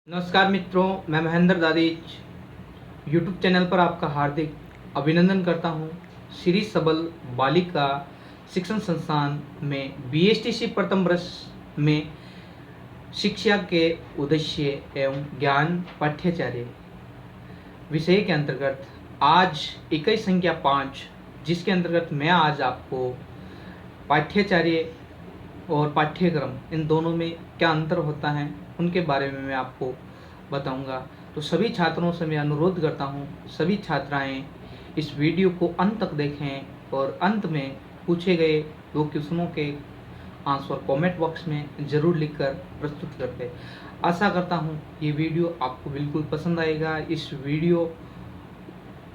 नमस्कार मित्रों, मैं महेंद्र दादीज यूट्यूब चैनल पर आपका हार्दिक अभिनंदन करता हूं। श्री सबल बालिका शिक्षण संस्थान में बीएसटीसी प्रथम वर्ष में शिक्षा के उद्देश्य एवं ज्ञान पाठ्यचर्या विषय के अंतर्गत आज इकाई संख्या 5, जिसके अंतर्गत मैं आज आपको पाठ्यचर्या और पाठ्यक्रम इन दोनों में क्या अंतर होता है उनके बारे में मैं आपको बताऊंगा। तो सभी छात्रों से मैं अनुरोध करता हूं, सभी छात्राएं इस वीडियो को अंत तक देखें और अंत में पूछे गए 2 क्वेश्चनों के आंसर कमेंट बॉक्स में ज़रूर लिखकर प्रस्तुत करते। आशा करता हूं ये वीडियो आपको बिल्कुल पसंद आएगा। इस वीडियो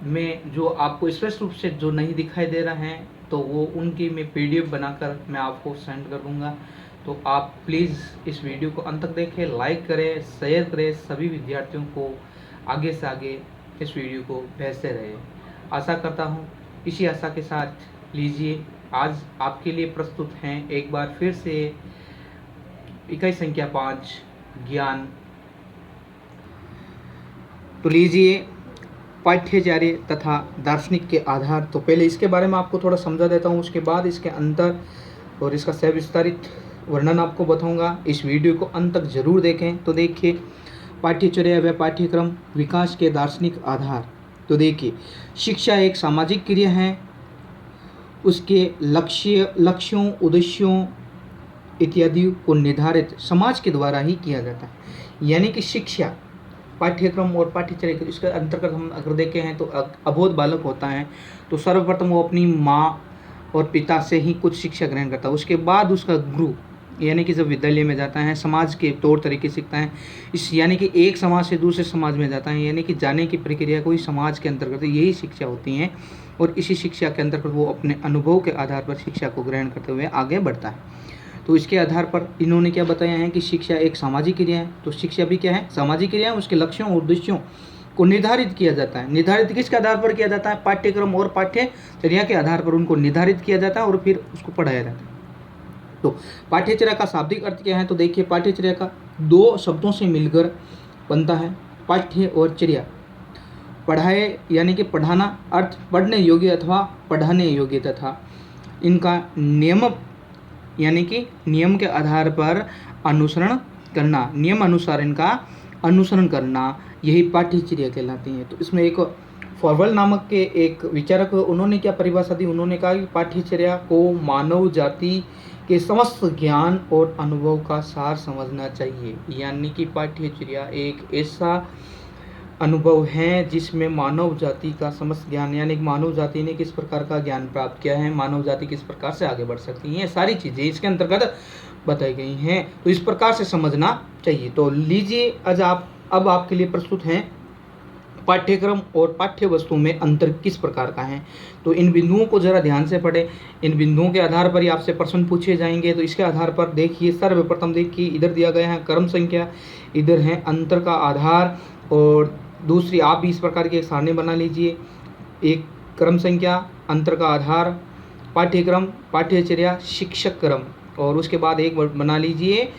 में जो आपको स्पष्ट रूप से जो नहीं दिखाई दे रहा है तो वो उनकी मैं पीडीएफ बनाकर मैं आपको सेंड कर दूंगा। तो आप प्लीज़ इस वीडियो को अंत तक देखें, लाइक करें, शेयर करें, सभी विद्यार्थियों को आगे से आगे इस वीडियो को भेजते रहे। आशा करता हूँ, इसी आशा के साथ लीजिए आज आपके लिए प्रस्तुत हैं एक बार फिर से इकाई संख्या 5 ज्ञान। तो लीजिए पाठ्यचर्या तथा दार्शनिक के आधार। तो पहले इसके बारे में आपको थोड़ा समझा देता हूँ, उसके बाद इसके अंतर और इसका सविस्तारित वर्णन आपको बताऊंगा। इस वीडियो को अंत तक जरूर देखें। तो देखिए, पाठ्यचर्या व पाठ्यक्रम विकास के दार्शनिक आधार। तो देखिए, शिक्षा एक सामाजिक क्रिया है, उसके लक्ष्यों, उद्देश्यों इत्यादि को निर्धारित समाज के द्वारा ही किया जाता है। यानी कि शिक्षा, पाठ्यक्रम और पाठ्यचर्या इसके अंतर्गत हम अगर देखें हैं तो अबोध बालक होता है तो सर्वप्रथम वो अपनी माँ और पिता से ही कुछ शिक्षा ग्रहण करता है। उसके बाद उसका गुरु यानी कि जब विद्यालय में जाता है समाज के तौर तरीके सीखता है। इस यानी कि एक समाज से दूसरे समाज में जाता है, यानी कि जाने की प्रक्रिया कोई समाज के अंतर्गत यही शिक्षा होती है। और इसी शिक्षा के अंतर्गत वो अपने अनुभव के आधार पर शिक्षा को ग्रहण करते हुए आगे बढ़ता है। तो इसके आधार पर इन्होंने क्या बताया है कि शिक्षा एक सामाजिक क्रिया है। तो शिक्षा भी क्या है? सामाजिक क्रिया है। उसके लक्ष्यों और उद्देश्यों को निर्धारित किया जाता है। निर्धारित किसके आधार पर किया जाता है? पाठ्यक्रम और पाठ्यचर्या के आधार पर उनको निर्धारित किया जाता है और फिर उसको पढ़ाया जाता है। तो पाठ्यचर्या का शाब्दिक अर्थ क्या है? तो देखिए, पाठ्यचर्या का 2 शब्दों से मिलकर बनता है, पाठ्य और चर्या। पढ़ाए यानी कि पढ़ाना, अर्थ पढ़ने योग्य अथवा पढ़ाने योग्य, तथा इनका नियम यानी कि नियम के आधार पर अनुसरण करना, नियम अनुसार इनका अनुसरण करना, यही पाठ्यचर्या कहलाती है। तो इसमें एक फॉरवेल नामक के एक विचारक, उन्होंने क्या परिभाषा दी? उन्होंने कहा कि पाठ्यचर्या को मानव जाति के समस्त ज्ञान और अनुभव का सार समझना चाहिए। यानी कि पाठ्यचर्या एक ऐसा अनुभव है जिसमें मानव जाति का समस्त ज्ञान, यानी कि मानव जाति ने किस प्रकार का ज्ञान प्राप्त किया है, मानव जाति किस प्रकार से आगे बढ़ सकती है, सारी चीज़ें इसके अंतर्गत बताई गई हैं। तो इस प्रकार से समझना चाहिए। तो लीजिए, आज अब आपके लिए प्रस्तुत हैं पाठ्यक्रम और पाठ्य वस्तु में अंतर किस प्रकार का है। तो इन बिंदुओं को जरा ध्यान से पढ़ें। इन बिंदुओं के आधार पर ही आपसे प्रश्न पूछे जाएंगे। तो इसके आधार पर देखिए, सर्वप्रथम देखिए, इधर दिया गया है क्रम संख्या, इधर है अंतर का आधार, और दूसरी आप भी इस प्रकार की एक सारणी बना लीजिए। एक क्रम संख्या, अंतर का आधार, पाठ्यक्रम, पाठ्यचर्या, शिक्षक क्रम, और उसके बाद एक बना लीजिए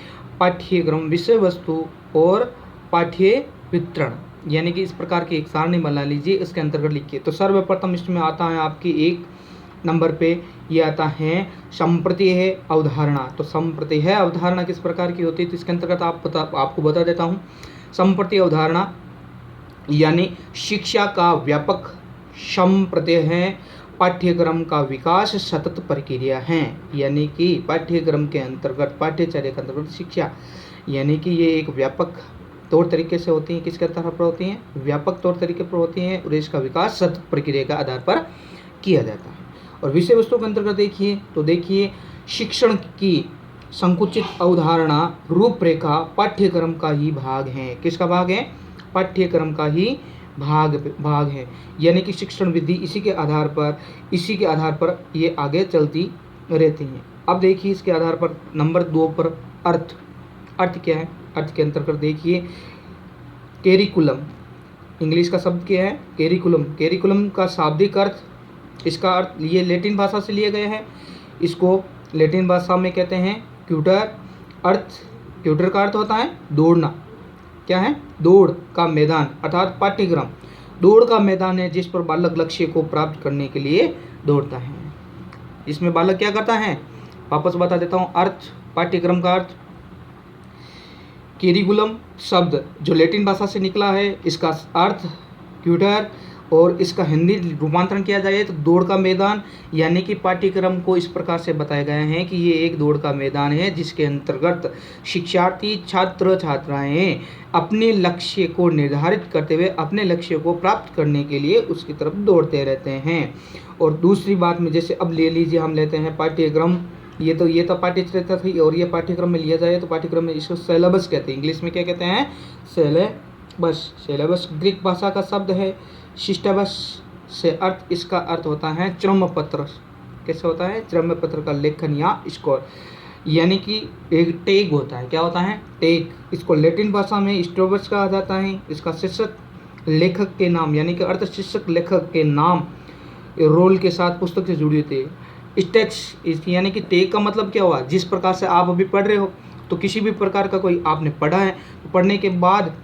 पाठ्यक्रम, विषय वस्तु और पाठ्य वितरण। यानी कि इस प्रकार की एक सारणी बना लीजिए, इसके अंतर्गत लिखिए। तो सर्वप्रथम इसमें आता है आपकी 1 नंबर पे ये आता है संप्रत्यय अवधारणा। तो संप्रत्यय अवधारणा किस प्रकार की होती है? तो इसके अंतर्गत आपको बता देता हूँ। संप्रत्यय अवधारणा यानी शिक्षा का व्यापक संप्रत्यय है, पाठ्यक्रम का विकास सतत प्रक्रिया है। यानी कि पाठ्यक्रम के अंतर्गत, पाठ्यचर्या के अंतर्गत शिक्षा यानी कि ये एक व्यापक तौर तरीके से होती हैं। किसके आधार पर होती हैं? व्यापक तौर तरीके पर होती हैं, और इसका विकास सतत प्रक्रिया के आधार पर किया जाता है। और विषय वस्तु के अंतर्गत देखिए, तो देखिए, शिक्षण की संकुचित अवधारणा रूपरेखा पाठ्यक्रम का ही भाग है। किसका भाग है? पाठ्यक्रम का ही भाग है। यानी कि शिक्षण विधि इसी के आधार पर ये आगे चलती रहती हैं। अब देखिए, इसके आधार पर नंबर 2 पर अर्थ क्या है? अर्थ के अंतर्गत देखिए, कैरिकुलम, इंग्लिश का शब्द क्या है? कैरिकुलम। कैरिकुलम का शाब्दिक अर्थ, इसका अर्थ ये लैटिन भाषा से लिए गए हैं। इसको लैटिन भाषा में कहते हैं ट्यूटर। ट्यूटर का अर्थ होता है दौड़ना। क्या है, दौड़ का मैदान, अर्थात पाठ्यक्रम दौड़ का मैदान है जिस पर बालक लक्ष्य को प्राप्त करने के लिए दौड़ता है। इसमें बालक क्या करता है, वापस बता देता हूँ अर्थ, पाठ्यक्रम का अर्थ कैरिकुलम शब्द जो लैटिन भाषा से निकला है, इसका अर्थ ट्यूटर, और इसका हिंदी रूपांतरण किया जाए तो दौड़ का मैदान, यानी कि पाठ्यक्रम को इस प्रकार से बताया गया है कि ये एक दौड़ का मैदान है जिसके अंतर्गत शिक्षार्थी छात्र छात्राएं अपने लक्ष्य को निर्धारित करते हुए अपने लक्ष्य को प्राप्त करने के लिए उसकी तरफ दौड़ते रहते हैं। और दूसरी बात में जैसे अब ले लीजिए, हम लेते हैं पाठ्यक्रम, ये तो पाठ्यचर्या थी, और ये पाठ्यक्रम में लिया जाए तो पाठ्यक्रम में इसको सिलेबस कहते हैं, इंग्लिश में क्या कहते हैं, सिलेबस। सिलेबस ग्रीक भाषा का शब्द है, सिस्टबस से अर्थ, इसका अर्थ होता है क्रम पत्र। कैसे होता है, क्रम पत्र का लेखन या स्कोर, यानी कि एक टैग होता है, क्या होता है, टैग। इसको लैटिन भाषा में स्टोबस कहा जाता है। इसका शीर्षक लेखक के नाम, यानी कि अर्थ शीर्षक लेखक के नाम रोल के साथ पुस्तक से जुड़ी होती है। स्टेक्स यानी कि टैग का मतलब क्या हुआ, जिस प्रकार से आप अभी पढ़ रहे हो तो किसी भी प्रकार का कोई आपने पढ़ा है तो पढ़ने के बाद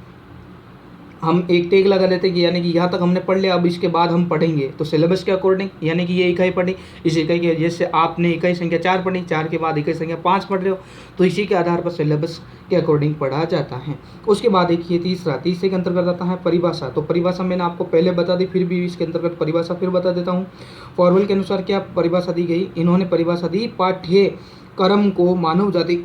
हम एक टैग लगा देते हैं कि यानी कि यहाँ तक हमने पढ़ लिया, अब इसके बाद हम पढ़ेंगे तो सिलेबस के अकॉर्डिंग, यानी कि ये इकाई पढ़ी, इस इकाई के जैसे आपने इकाई संख्या 4 पढ़ी, 4 के बाद इकाई संख्या 5 पढ़ रहे हो तो इसी के आधार पर सिलेबस के अकॉर्डिंग पढ़ा जाता है। उसके बाद देखिए तीसरे के अंतर्गत आता है परिभाषा। तो परिभाषा मैंने आपको पहले बता दी, फिर भी इसके अंतर्गत परिभाषा फिर बता देता हूँ। फॉर्मल के अनुसार क्या परिभाषा दी गई, इन्होंने परिभाषा दी, पाठ्यक्रम को मानव जाति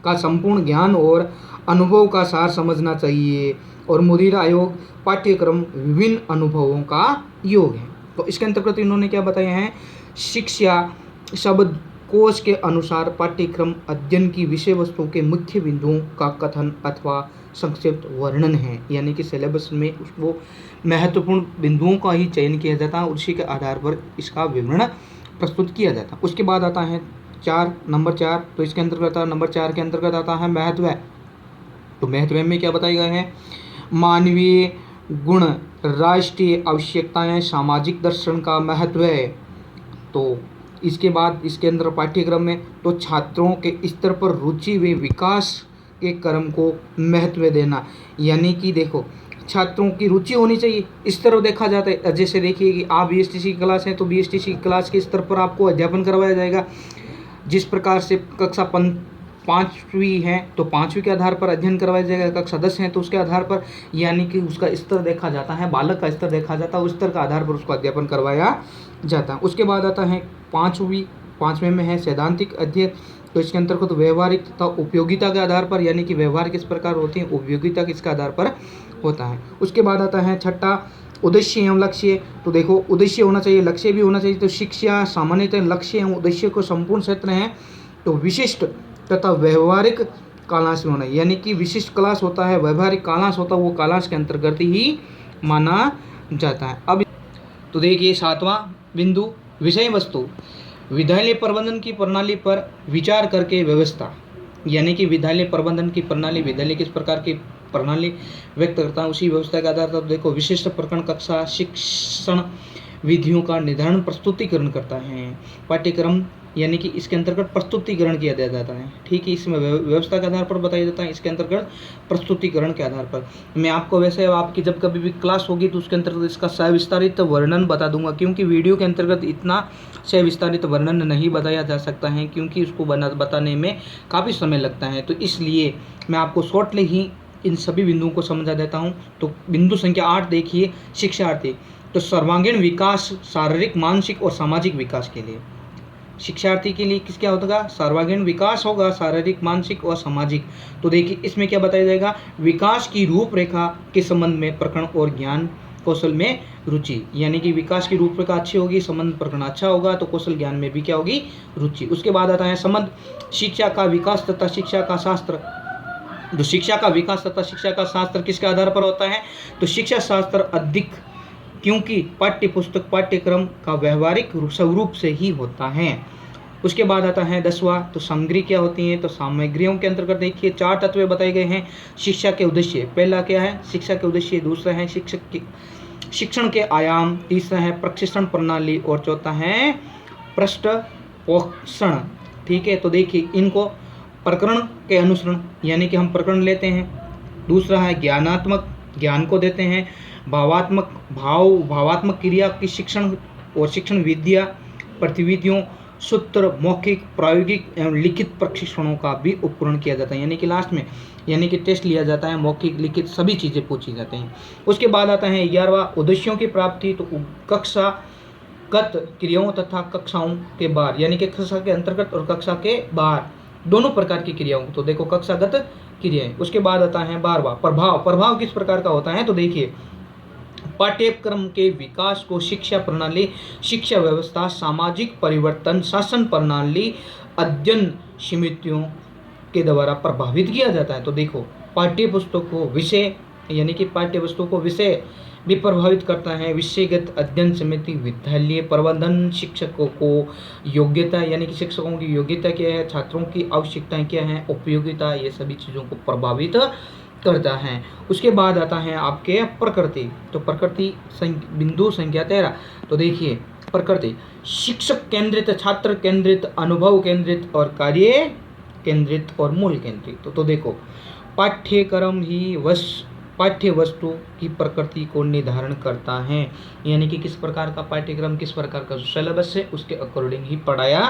का संपूर्ण ज्ञान और अनुभव का सार समझना चाहिए, और मुदीर आयोग पाठ्यक्रम विभिन्न अनुभवों का योग है। तो इसके अंतर्गत इन्होंने क्या बताया है, शिक्षा शब्दकोश के अनुसार पाठ्यक्रम अध्ययन की विषय वस्तु के मुख्य बिंदुओं का कथन अथवा संक्षिप्त वर्णन है, यानी कि सिलेबस में वो महत्वपूर्ण बिंदुओं का ही चयन किया जाता है, उसी के आधार पर इसका विवरण प्रस्तुत किया जाता है। उसके बाद आता है नंबर 4। तो इसके अंतर्गत नंबर 4 के अंतर्गत आता है महत्व। तो महत्व में क्या बताया गया है, मानवीय गुण, राष्ट्रीय आवश्यकताएं, सामाजिक दर्शन का महत्व है। तो इसके बाद इसके अंदर पाठ्यक्रम में तो छात्रों के स्तर पर रुचि व विकास के क्रम को महत्व देना, यानी कि देखो छात्रों की रुचि होनी चाहिए, इस तरफ देखा जाता है। जैसे देखिए कि आप बीएसटीसी की क्लास है तो बीएसटीसी की क्लास के स्तर पर आपको अध्यापन करवाया जाएगा, जिस प्रकार से कक्षा 5वीं है तो 5वीं के आधार पर अध्ययन करवाया जाएगा, कक्षा 10 है तो उसके आधार पर, यानी कि उसका स्तर देखा जाता है, बालक का स्तर देखा जाता है, उस स्तर का आधार पर उसको अध्यापन करवाया जाता है। उसके बाद आता है 5वें में है सैद्धांतिक अध्ययन। तो इसके अंतर्गत व्यवहारिक तथा उपयोगिता के आधार पर, यानी कि व्यवहार किस प्रकार होती है, उपयोगिता किसके आधार पर होता है। उसके बाद आता है 6 उद्देश्य एवं लक्ष्य। तो देखो उद्देश्य होना चाहिए, लक्ष्य भी होना चाहिए। तो शिक्षा सामान्यतः लक्ष्य एवं उद्देश्य को संपूर्ण क्षेत्र है, तो विशिष्ट तथा व्यवहारिक कालांश में होना, यानी कि विशिष्ट क्लास होता है, व्यवहारिक कालांश होता है, वो कालांश के अंतर्गत ही माना जाता है। अब तो देखिए 7वां बिंदु विषय वस्तु, विद्यालय प्रबंधन की प्रणाली पर विचार करके व्यवस्था, यानी कि विद्यालय प्रबंधन की प्रणाली, विद्यालय किस प्रकार की प्रणाली व्यक्त करता है, उसी व्यवस्था के आधार पर देखो विशिष्ट प्रकरण कक्षा शिक्षण विधियों का निर्धारण प्रस्तुतिकरण करता है। पाठ्यक्रम यानी कि इसके अंतर्गत प्रस्तुतिकरण किया जाता है, ठीक है, इसमें व्यवस्था के आधार पर बताया जाता है, इसके अंतर्गत प्रस्तुतिकरण के आधार पर। मैं आपको वैसे आपकी जब कभी भी क्लास होगी तो उसके अंतर्गत इसका सविस्तारित वर्णन बता दूंगा, क्योंकि वीडियो के अंतर्गत इतना सविस्तारित वर्णन नहीं बताया जा सकता है, क्योंकि उसको बताने में काफ़ी समय लगता है। तो इसलिए मैं आपको शॉर्टली ही इन सभी बिंदुओं को समझा देता हूँ। तो बिंदु संख्या 8 देखिए, शिक्षार्थी। तो सर्वांगीण विकास शारीरिक, मानसिक और सामाजिक विकास के लिए शिक्षार्थी के लिए किस क्या होगा, सर्वांगीण विकास होगा, शारीरिक, मानसिक और सामाजिक। तो देखिए इसमें क्या बताया जाएगा, विकास की रूपरेखा के संबंध में प्रकरण और ज्ञान कौशल में रुचि, यानी कि विकास की रूपरेखा अच्छी होगी, संबंध प्रकरण अच्छा होगा तो कौशल ज्ञान में भी क्या होगी, रुचि। उसके बाद आता है संबंध शिक्षा का विकास तथा शिक्षा का शास्त्र। जो शिक्षा का विकास तथा शिक्षा का शास्त्र किसके आधार पर होता है, तो शिक्षा शास्त्र अधिक, क्योंकि पाठ्य पुस्तक पाठ्यक्रम का व्यवहारिक स्वरूप से ही होता है। उसके बाद आता है 10वां, तो सामग्री क्या होती है, तो सामग्रियों के अंतर्गत देखिए 4 तत्व बताए गए हैं। शिक्षा के उद्देश्य, पहला क्या है, शिक्षा के उद्देश्य, दूसरा है शिक्षण के आयाम, तीसरा है प्रशिक्षण प्रणाली और चौथा है पृष्ठपोषण। ठीक है, तो देखिए इनको प्रकरण के अनुसरण, यानी कि हम प्रकरण लेते हैं दूसरा है ज्ञानात्मक, ज्ञान को देते हैं। भावात्मक क्रिया की शिक्षण और शिक्षण विद्या, प्रतिविधियों, सूत्र, मौखिक, प्रायोगिक एवं लिखित प्रशिक्षणों का भी उपकरण किया जाता है। यानी कि लास्ट में यानी कि टेस्ट लिया जाता है, मौखिक, लिखित सभी चीज़ें पूछी जाती हैं। उसके बाद आता है 11वां उद्देश्यों की प्राप्ति। तो कक्षागत क्रियाओं तथा कक्षाओं के बाहर, यानी कि कक्षा के अंतर्गत और कक्षा के बाहर दोनों प्रकार की क्रियाओं। तो देखो कक्षागत क्रियाएं। उसके बाद आता है 12वां प्रभाव। प्रभाव किस प्रकार का होता है? तो देखिए पाठ्यक्रम के विकास को शिक्षा प्रणाली, शिक्षा व्यवस्था, सामाजिक परिवर्तन, शासन प्रणाली, अध्ययन समितियों के द्वारा प्रभावित किया जाता है। तो देखो पाठ्य पुस्तकों विषय, यानी कि पाठ्य वस्तु को विषय भी प्रभावित करता है। विषयगत अध्ययन समिति, विद्यालय प्रबंधन, शिक्षकों को योग्यता, यानी कि शिक्षकों की योग्यता क्या है, छात्रों की आवश्यकताएं क्या हैं, उपयोगिता, ये सभी चीज़ों को प्रभावित करता है। उसके बाद आता है आपके प्रकृति। तो प्रकृति बिंदु संख्या 13। तो देखिए प्रकृति शिक्षक केंद्रित, छात्र केंद्रित, अनुभव केंद्रित और कार्य केंद्रित और मूल केंद्रित। तो देखो पाठ्यक्रम ही पाठ्य वस्तु की प्रकृति को निर्धारण करता है, यानी कि किस प्रकार का पाठ्यक्रम, किस प्रकार का सिलेबस है, उसके अकॉर्डिंग ही पढ़ाया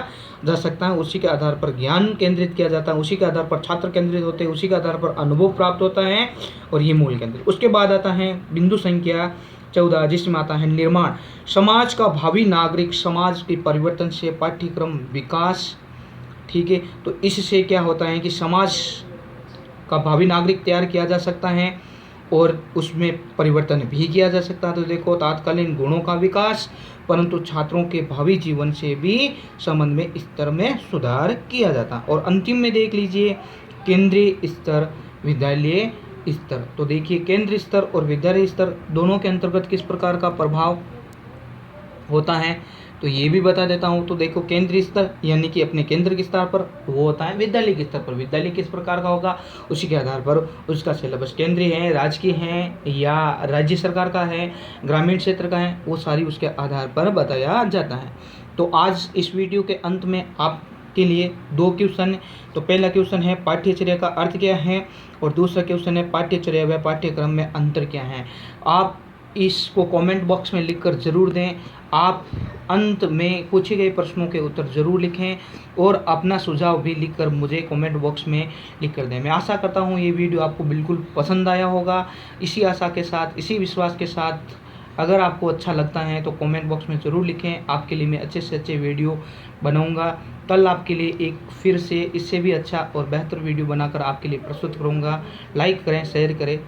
जा सकता है। उसी के आधार पर ज्ञान केंद्रित किया जाता है, उसी के आधार पर छात्र केंद्रित होते हैं, उसी के आधार पर अनुभव प्राप्त होता है और ये मूल केंद्रित। उसके बाद आता है बिंदु संख्या 14, जिसमें आता है निर्माण। समाज का भावी नागरिक, समाज के परिवर्तन से पाठ्यक्रम विकास। ठीक है, तो इससे क्या होता है कि समाज का भावी नागरिक तैयार किया जा सकता है और उसमें परिवर्तन भी किया जा सकता है। तो देखो तात्कालीन गुणों का विकास, परंतु छात्रों के भावी जीवन से भी संबंध में स्तर में सुधार किया जाता। और अंतिम में देख लीजिए केंद्रीय स्तर, विद्यालय स्तर। तो देखिए केंद्रीय स्तर और विद्यालय स्तर दोनों के अंतर्गत किस प्रकार का प्रभाव होता है, तो ये भी बता देता हूँ। तो देखो केंद्रीय स्तर यानी कि अपने केंद्र के स्तर पर, वो होता है विद्यालय के स्तर पर। विद्यालय किस प्रकार का होगा, उसी के आधार पर उसका सिलेबस केंद्रीय है, राजकीय है या राज्य सरकार का है, ग्रामीण क्षेत्र का है, वो सारी उसके आधार पर बताया जाता है। तो आज इस वीडियो के अंत में आपके लिए 2 क्वेश्चन है। तो पहला क्वेश्चन है पाठ्यचर्या का अर्थ क्या है और दूसरा क्वेश्चन है पाठ्यचर्या व पाठ्यक्रम में अंतर क्या है। आप इसको कमेंट बॉक्स में लिखकर ज़रूर दें। आप अंत में पूछे गए प्रश्नों के उत्तर ज़रूर लिखें और अपना सुझाव भी लिखकर मुझे कमेंट बॉक्स में लिख कर दें। मैं आशा करता हूँ ये वीडियो आपको बिल्कुल पसंद आया होगा। इसी आशा के साथ, इसी विश्वास के साथ अगर आपको अच्छा लगता है तो कमेंट बॉक्स में ज़रूर लिखें। आपके लिए मैं अच्छे से अच्छे वीडियो बनाऊंगा। कल आपके लिए एक फिर से इससे भी अच्छा और बेहतर वीडियो बनाकर आपके लिए प्रस्तुत करूंगा। लाइक करें, शेयर करें।